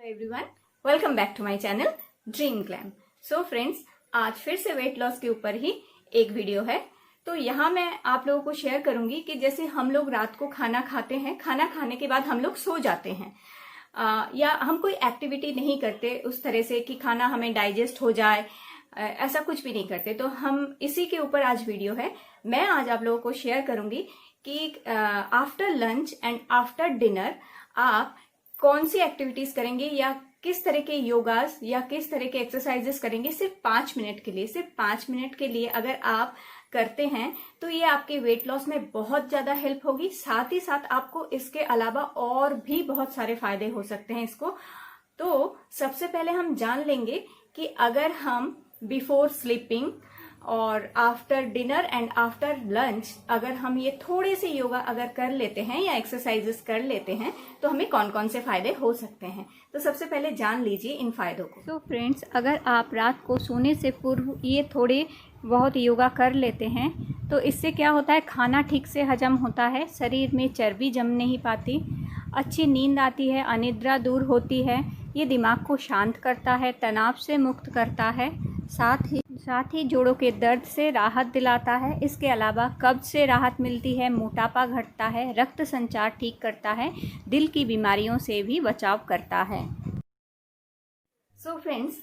Everyone, welcome back to my channel dream glam. So friends, आज फिर से weight loss के ऊपर ही एक वीडियो है। तो यहाँ मैं आप लोगों को शेयर करूंगी कि जैसे हम लोग रात को खाना खाते हैं, खाना खाने के बाद हम लोग सो जाते हैं या हम कोई एक्टिविटी नहीं करते उस तरह से कि खाना हमें डाइजेस्ट हो जाए, ऐसा कुछ भी नहीं करते। तो हम इसी के ऊपर आज वीडियो है। मैं आज आप लोगों को शेयर करूंगी कि after lunch and after dinner आप कौन सी एक्टिविटीज करेंगे या किस तरह के योगास या किस तरह के एक्सरसाइजेस करेंगे सिर्फ 5 मिनट के लिए। सिर्फ 5 मिनट के लिए अगर आप करते हैं तो ये आपके वेट लॉस में बहुत ज्यादा हेल्प होगी। साथ ही साथ आपको इसके अलावा और भी बहुत सारे फायदे हो सकते हैं इसको। तो सबसे पहले हम जान लेंगे कि अगर हम बिफोर स्लीपिंग और after dinner and after lunch अगर हम ये थोड़े से योगा अगर कर लेते हैं या एक्सरसाइजेस कर लेते हैं तो हमें कौन कौन से फायदे हो सकते हैं। तो सबसे पहले जान लीजिए इन फायदों को। तो फ्रेंड्स, अगर आप रात को सोने से पूर्व ये थोड़े बहुत योगा कर लेते हैं तो इससे क्या होता है, खाना ठीक से हजम होता है, शरीर में चर्बी जम नहीं पाती, अच्छी नींद आती है, अनिद्रा दूर होती है, ये दिमाग को शांत करता है, तनाव से मुक्त करता है, साथ ही जोड़ों के दर्द से राहत दिलाता है। इसके अलावा कब्ज से राहत मिलती है, मोटापा घटता है, रक्त संचार ठीक करता है, दिल की बीमारियों से भी बचाव करता है। सो फ्रेंड्स,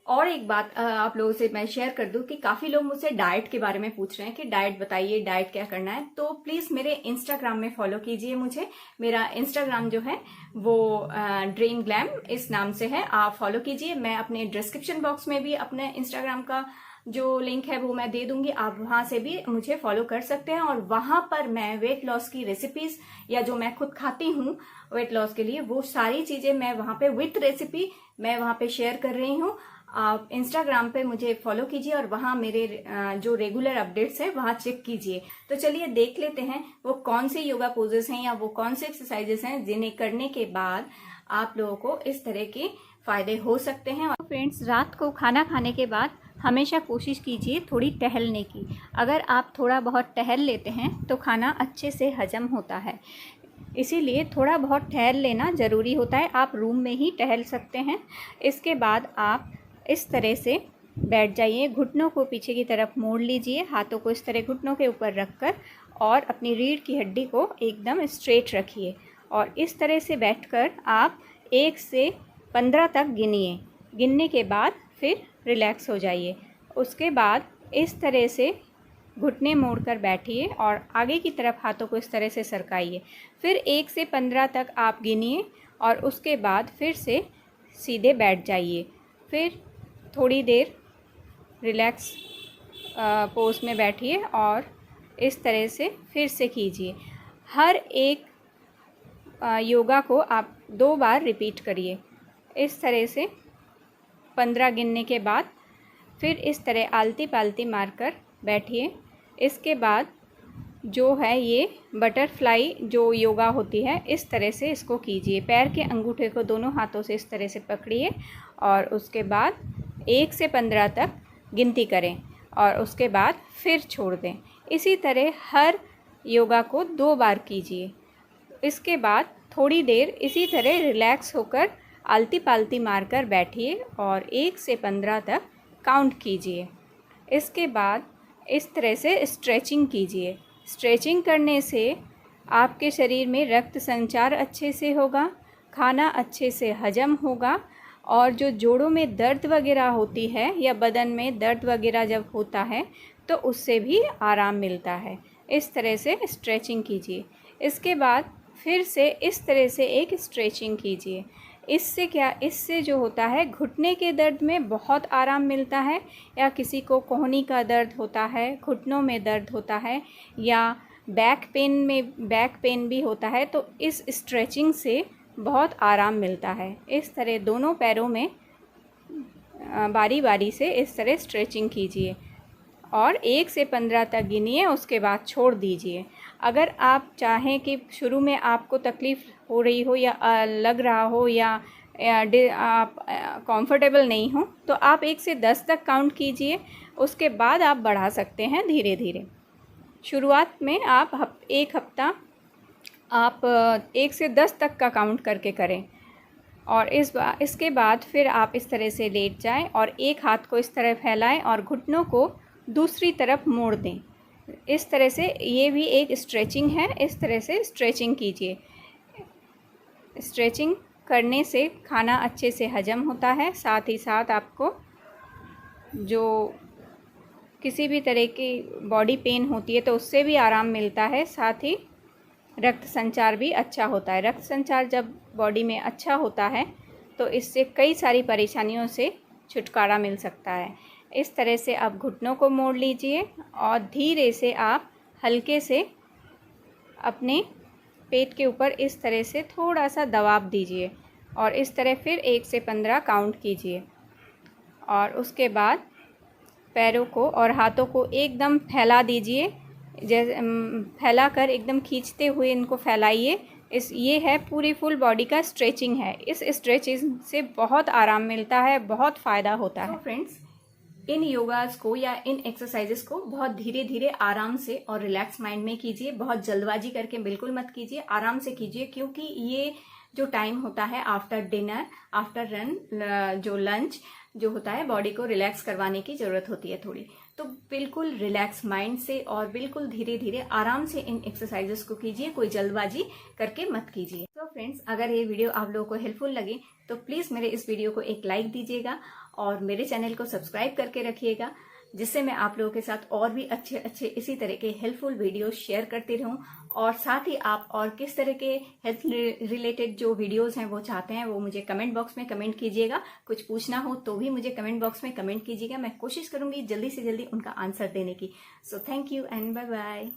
और एक बात आप लोगों से मैं शेयर कर दूं कि काफ़ी लोग मुझसे डाइट के बारे में पूछ रहे हैं कि डाइट बताइए, डाइट क्या करना है। तो प्लीज़ मेरे इंस्टाग्राम में फॉलो कीजिए मुझे। मेरा इंस्टाग्राम जो है वो ड्रीम ग्लैम इस नाम से है, आप फॉलो कीजिए। मैं अपने डिस्क्रिप्शन बॉक्स में भी अपने इंस्टाग्राम का जो लिंक है वो मैं दे दूंगी, आप वहां से भी मुझे फॉलो कर सकते हैं। और वहां पर मैं वेट लॉस की रेसिपीज या जो मैं खुद खाती हूँ वेट लॉस के लिए वो सारी चीजें मैं वहां पे विथ रेसिपी मैं वहां पे शेयर कर रही हूँ। आप इंस्टाग्राम पे मुझे फॉलो कीजिए और वहां मेरे जो रेगुलर अपडेट्स है वहां चेक कीजिए। तो चलिए देख लेते हैं वो कौन से योगा पोजेस हैं या वो कौन से एक्सरसाइजेस हैं जिन्हें करने के बाद आप लोगों को इस तरह के फायदे हो सकते हैं। और फ्रेंड्स, रात को खाना खाने के बाद हमेशा कोशिश कीजिए थोड़ी टहलने की। अगर आप थोड़ा बहुत टहल लेते हैं तो खाना अच्छे से हजम होता है, इसीलिए थोड़ा बहुत टहल लेना ज़रूरी होता है। आप रूम में ही टहल सकते हैं। इसके बाद आप इस तरह से बैठ जाइए, घुटनों को पीछे की तरफ मोड़ लीजिए, हाथों को इस तरह घुटनों के ऊपर रखकर और अपनी रीढ़ की हड्डी को एकदम स्ट्रेट रखिए। और इस तरह से बैठकर आप 1 से 15 तक गिनिए। गिनने के बाद फिर रिलैक्स हो जाइए। उसके बाद इस तरह से घुटने मोड़कर बैठिए और आगे की तरफ हाथों को इस तरह से सरकाइए। फिर 1 से 15 तक आप गिनिए और उसके बाद फिर से सीधे बैठ जाइए। फिर थोड़ी देर रिलैक्स पोज में बैठिए और इस तरह से फिर से कीजिए। हर एक योगा को आप 2 बार रिपीट करिए। इस तरह से 15 गिनने के बाद फिर इस तरह आलती पालती मारकर बैठिए। इसके बाद जो है ये बटरफ्लाई जो योगा होती है इस तरह से इसको कीजिए। पैर के अंगूठे को दोनों हाथों से इस तरह से पकड़िए और उसके बाद 1 से 15 तक गिनती करें और उसके बाद फिर छोड़ दें। इसी तरह हर योगा को 2 बार कीजिए। इसके बाद थोड़ी देर इसी तरह रिलैक्स होकर आलती पालती मारकर बैठिए और 1 से 15 तक काउंट कीजिए। इसके बाद इस तरह से स्ट्रेचिंग कीजिए। स्ट्रेचिंग करने से आपके शरीर में रक्त संचार अच्छे से होगा, खाना अच्छे से हजम होगा और जो जोड़ों में दर्द वगैरह होती है या बदन में दर्द वगैरह जब होता है तो उससे भी आराम मिलता है। इस तरह से स्ट्रेचिंग कीजिए। इसके बाद फिर से इस तरह से एक स्ट्रेचिंग कीजिए। इससे जो होता है घुटने के दर्द में बहुत आराम मिलता है, या किसी को कोहनी का दर्द होता है, घुटनों में दर्द होता है या बैक पेन भी होता है तो इस स्ट्रेचिंग से बहुत आराम मिलता है। इस तरह दोनों पैरों में बारी बारी से इस तरह स्ट्रेचिंग कीजिए और 1 से 15 तक गिनिए, उसके बाद छोड़ दीजिए। अगर आप चाहें कि शुरू में आपको तकलीफ़ हो रही हो या लग रहा हो या आप कंफर्टेबल नहीं हो तो आप 1 से 10 तक काउंट कीजिए, उसके बाद आप बढ़ा सकते हैं धीरे धीरे। शुरुआत में आप एक हफ्ता आप 1 से 10 तक का काउंट करके करें। और इसके बाद फिर आप इस तरह से लेट जाएं और एक हाथ को इस तरह फैलाएं और घुटनों को दूसरी तरफ मोड़ दें। इस तरह से ये भी एक स्ट्रेचिंग है। इस तरह से स्ट्रेचिंग कीजिए। स्ट्रेचिंग करने से खाना अच्छे से हजम होता है। साथ ही साथ आपको जो किसी भी तरह की बॉडी पेन होती है तो उससे भी आराम मिलता है। साथ ही रक्त संचार भी अच्छा होता है। रक्त संचार जब बॉडी में अच्छा होता है तो इससे कई सारी परेशानियों से छुटकारा मिल सकता है। इस तरह से आप घुटनों को मोड़ लीजिए और धीरे से आप हल्के से अपने पेट के ऊपर इस तरह से थोड़ा सा दबाव दीजिए और इस तरह फिर 1 से 15 काउंट कीजिए। और उसके बाद पैरों को और हाथों को एकदम फैला दीजिए। जैसे फैला कर एकदम खींचते हुए इनको फैलाइए। ये है पूरी फुल बॉडी का स्ट्रेचिंग है। इस स्ट्रेचिंग से बहुत आराम मिलता है, बहुत फ़ायदा होता है। फ्रेंड्स, इन योगास को या इन एक्सरसाइजेस को बहुत धीरे धीरे आराम से और रिलैक्स माइंड में कीजिए। बहुत जल्दबाजी करके बिल्कुल मत कीजिए, आराम से कीजिए, क्योंकि ये जो टाइम होता है आफ्टर डिनर, आफ्टर जो लंच जो होता है, बॉडी को रिलैक्स करवाने की ज़रूरत होती है थोड़ी। तो बिल्कुल रिलैक्स माइंड से और बिल्कुल धीरे धीरे आराम से इन एक्सरसाइजेस को कीजिए, कोई जल्दबाजी करके मत कीजिए। तो फ्रेंड्स, अगर ये वीडियो आप लोगों को हेल्पफुल लगे तो प्लीज़ मेरे इस वीडियो को एक लाइक दीजिएगा और मेरे चैनल को सब्सक्राइब करके रखिएगा, जिससे मैं आप लोगों के साथ और भी अच्छे अच्छे इसी तरह के हेल्पफुल वीडियो शेयर करती रहूं। और साथ ही आप और किस तरह के हेल्थ रिलेटेड जो वीडियोस हैं वो चाहते हैं वो मुझे कमेंट बॉक्स में कमेंट कीजिएगा। कुछ पूछना हो तो भी मुझे कमेंट बॉक्स में कमेंट कीजिएगा। मैं कोशिश करूंगी जल्दी से जल्दी उनका आंसर देने की। So thank you and bye bye.